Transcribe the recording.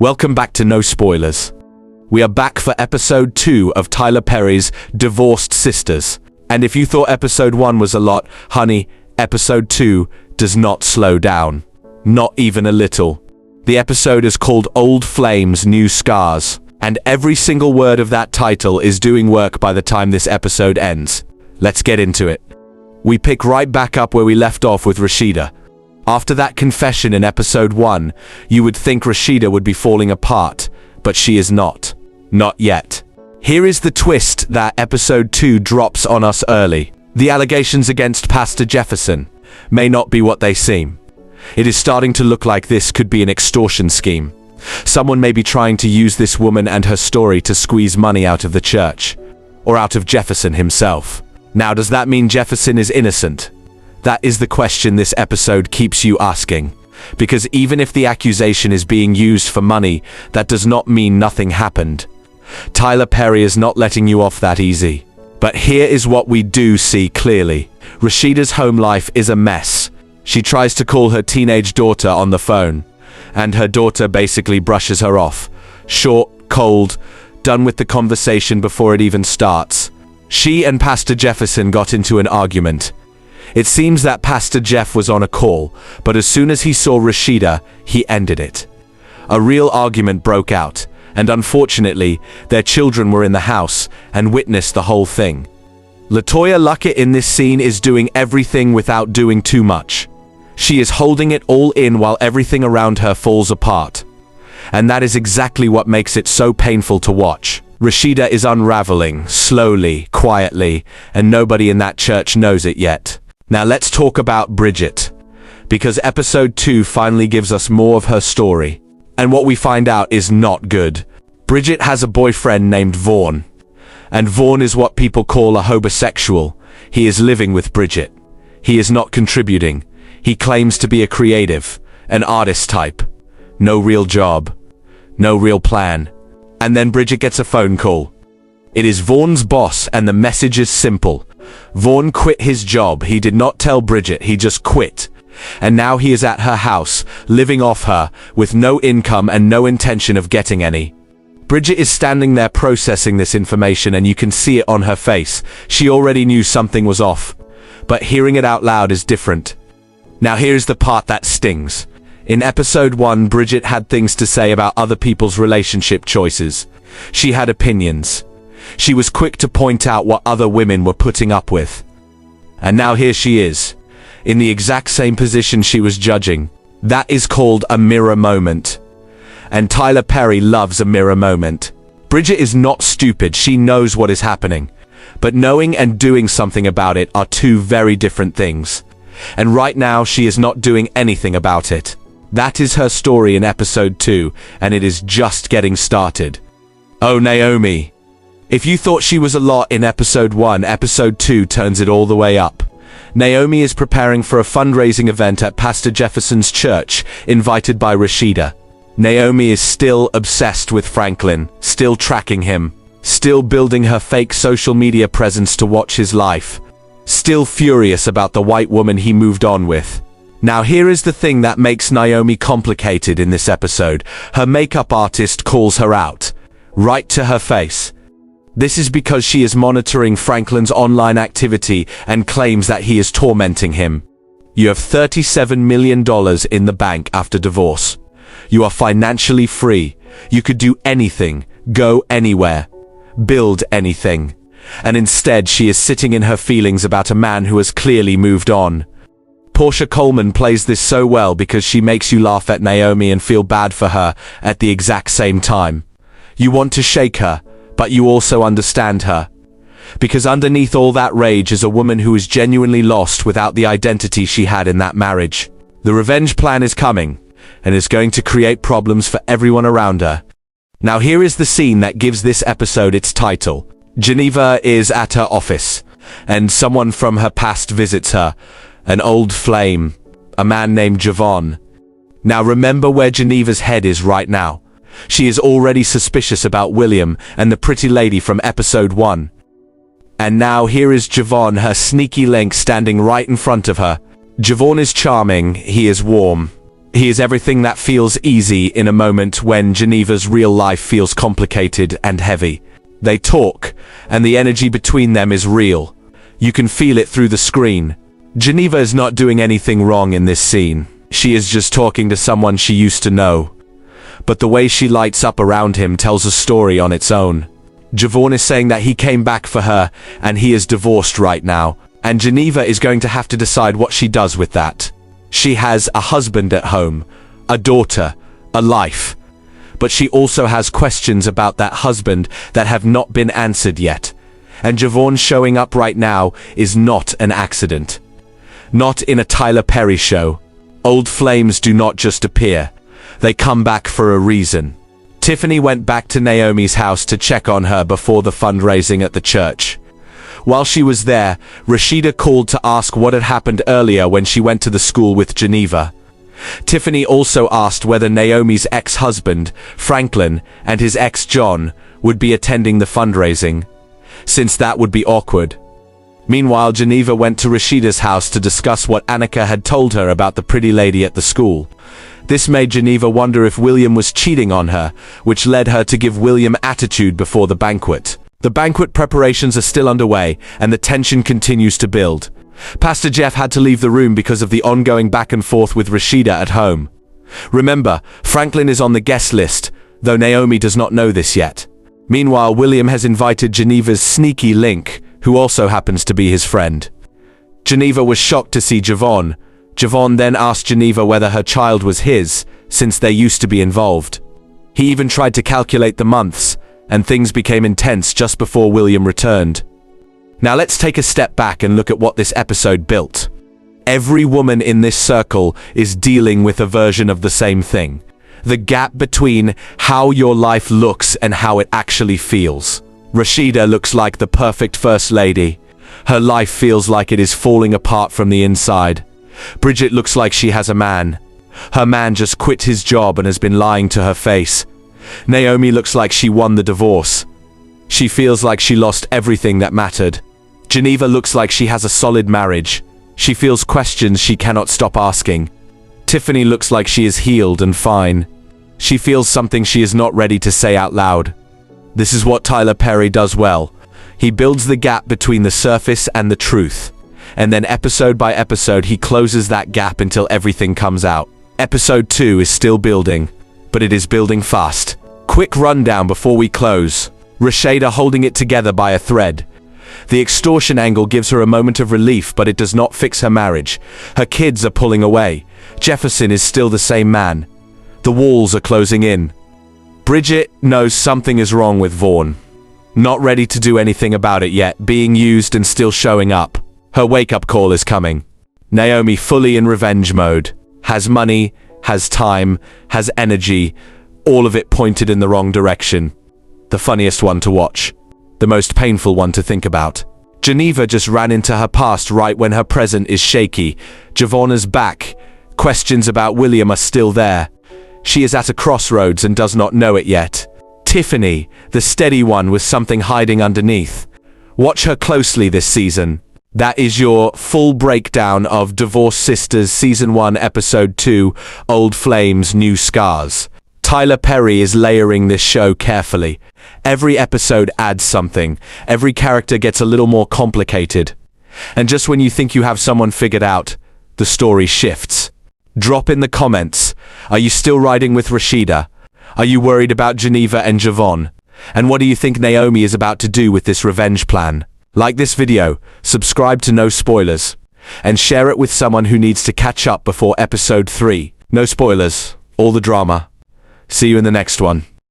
Welcome back to No Spoilers. We are back for episode 2 of Tyler Perry's Divorced Sistas. And if you thought episode 1 was a lot, honey, episode 2 does not slow down. Not even a little. The episode is called Old Flames, New Scars, and every single word of that title is doing work by the time this episode ends. Let's get into it. We pick right back up where we left off with Rashida. After that confession in episode 1, you would think Rashida would be falling apart, but she is not. Not yet. Here is the twist that episode 2 drops on us early. The allegations against Pastor Jefferson may not be what they seem. It is starting to look like this could be an extortion scheme. Someone may be trying to use this woman and her story to squeeze money out of the church, or out of Jefferson himself. Now, does that mean Jefferson is innocent? That is the question this episode keeps you asking. Because even if the accusation is being used for money, that does not mean nothing happened. Tyler Perry is not letting you off that easy. But here is what we do see clearly. Rashida's home life is a mess. She tries to call her teenage daughter on the phone, and her daughter basically brushes her off. Short, cold, done with the conversation before it even starts. She and Pastor Jefferson got into an argument. It seems that Pastor Jeff was on a call, but as soon as he saw Rashida, he ended it. A real argument broke out, and unfortunately, their children were in the house and witnessed the whole thing. LaToya Luckett in this scene is doing everything without doing too much. She is holding it all in while everything around her falls apart. And that is exactly what makes it so painful to watch. Rashida is unraveling, slowly, quietly, and nobody in that church knows it yet. Now let's talk about Bridget, because episode 2 finally gives us more of her story. And what we find out is not good. Bridget has a boyfriend named Vaughn. And Vaughn is what people call a homosexual. He is living with Bridget. He is not contributing. He claims to be a creative, an artist type. No real job. No real plan. And then Bridget gets a phone call. It is Vaughn's boss, and the message is simple. Vaughn quit his job. He did not tell Bridget, he just quit. And now he is at her house, living off her, with no income and no intention of getting any. Bridget is standing there processing this information, and you can see it on her face. She already knew something was off, but hearing it out loud is different. Now here's the part that stings. In episode 1, Bridget had things to say about other people's relationship choices. She had opinions. She was quick to point out what other women were putting up with. And now here she is, in the exact same position she was judging. That is called a mirror moment. And Tyler Perry loves a mirror moment. Bridget is not stupid, she knows what is happening. But knowing and doing something about it are two very different things. And right now she is not doing anything about it. That is her story in episode 2, and it is just getting started. Oh, Naomi. If you thought she was a lot in episode 1, episode 2 turns it all the way up. Naomi is preparing for a fundraising event at Pastor Jefferson's church, invited by Rashida. Naomi is still obsessed with Franklin, still tracking him, still building her fake social media presence to watch his life, still furious about the white woman he moved on with. Now here is the thing that makes Naomi complicated in this episode. Her makeup artist calls her out, right to her face. This is because she is monitoring Franklin's online activity and claims that he is tormenting him. You have $37 million in the bank after divorce. You are financially free. You could do anything, go anywhere, build anything. And instead she is sitting in her feelings about a man who has clearly moved on. Portia Coleman plays this so well because she makes you laugh at Naomi and feel bad for her at the exact same time. You want to shake her, but you also understand her. Because underneath all that rage is a woman who is genuinely lost without the identity she had in that marriage. The revenge plan is coming, and is going to create problems for everyone around her. Now here is the scene that gives this episode its title. Geneva is at her office, and someone from her past visits her, an old flame, a man named Javon. Now remember where Geneva's head is right now. She is already suspicious about William and the pretty lady from episode 1. And now here is Javon, her sneaky link, standing right in front of her. Javon is charming, he is warm, He is everything that feels easy in a moment when Geneva's real life feels complicated and heavy. They talk, and the energy between them is real. You can feel it through the screen. Geneva is not doing anything wrong in this scene. She is just talking to someone she used to know. But the way she lights up around him tells a story on its own. Javon is saying that he came back for her, and he is divorced right now, and Geneva is going to have to decide what she does with that. She has a husband at home, a daughter, a life. But she also has questions about that husband that have not been answered yet. And Javon showing up right now is not an accident. Not in a Tyler Perry show. Old flames do not just appear. They come back for a reason. Tiffany went back to Naomi's house to check on her before the fundraising at the church. While she was there, Rashida called to ask what had happened earlier when she went to the school with Geneva. Tiffany also asked whether Naomi's ex-husband, Franklin, and his ex John would be attending the fundraising, since that would be awkward. Meanwhile, Geneva went to Rashida's house to discuss what Annika had told her about the pretty lady at the school. This made Geneva wonder if William was cheating on her, which led her to give William attitude before the banquet. The banquet preparations are still underway, and the tension continues to build. Pastor Jeff had to leave the room because of the ongoing back and forth with Rashida at home. Remember, Franklin is on the guest list, though Naomi does not know this yet. Meanwhile, William has invited Geneva's sneaky Link, who also happens to be his friend. Geneva was shocked to see Javon. Javon then asked Geneva whether her child was his, since they used to be involved. He even tried to calculate the months, and things became intense just before William returned. Now let's take a step back and look at what this episode built. Every woman in this circle is dealing with a version of the same thing. The gap between how your life looks and how it actually feels. Rashida looks like the perfect first lady. Her life feels like it is falling apart from the inside. Bridget looks like she has a man. Her man just quit his job and has been lying to her face. Naomi looks like she won the divorce. She feels like she lost everything that mattered. Geneva looks like she has a solid marriage. She feels questions she cannot stop asking. Tiffany looks like she is healed and fine. She feels something she is not ready to say out loud. This is what Tyler Perry does well. He builds the gap between the surface and the truth. And then episode by episode he closes that gap until everything comes out. Episode 2 is still building, but it is building fast. Quick rundown before we close. Rasheda holding it together by a thread. The extortion angle gives her a moment of relief, but it does not fix her marriage. Her kids are pulling away. Jefferson is still the same man. The walls are closing in. Bridget knows something is wrong with Vaughn. Not ready to do anything about it yet, being used and still showing up. Her wake-up call is coming. Naomi fully in revenge mode. Has money, has time, has energy, all of it pointed in the wrong direction. The funniest one to watch. The most painful one to think about. Geneva just ran into her past right when her present is shaky. Javon is back. Questions about William are still there. She is at a crossroads and does not know it yet. Tiffany, the steady one with something hiding underneath. Watch her closely this season. That is your full breakdown of DivorcesSistas Season 1 Episode 2, Old Flames, New Scars. Tyler Perry is layering this show carefully. Every episode adds something. Every character gets a little more complicated. And just when you think you have someone figured out, the story shifts. Drop in the comments. Are you still riding with Rashida? Are you worried about Geneva and Javon? And what do you think Naomi is about to do with this revenge plan? Like this video, subscribe to No Spoilers, and share it with someone who needs to catch up before episode 3. No spoilers, all the drama. See you in the next one.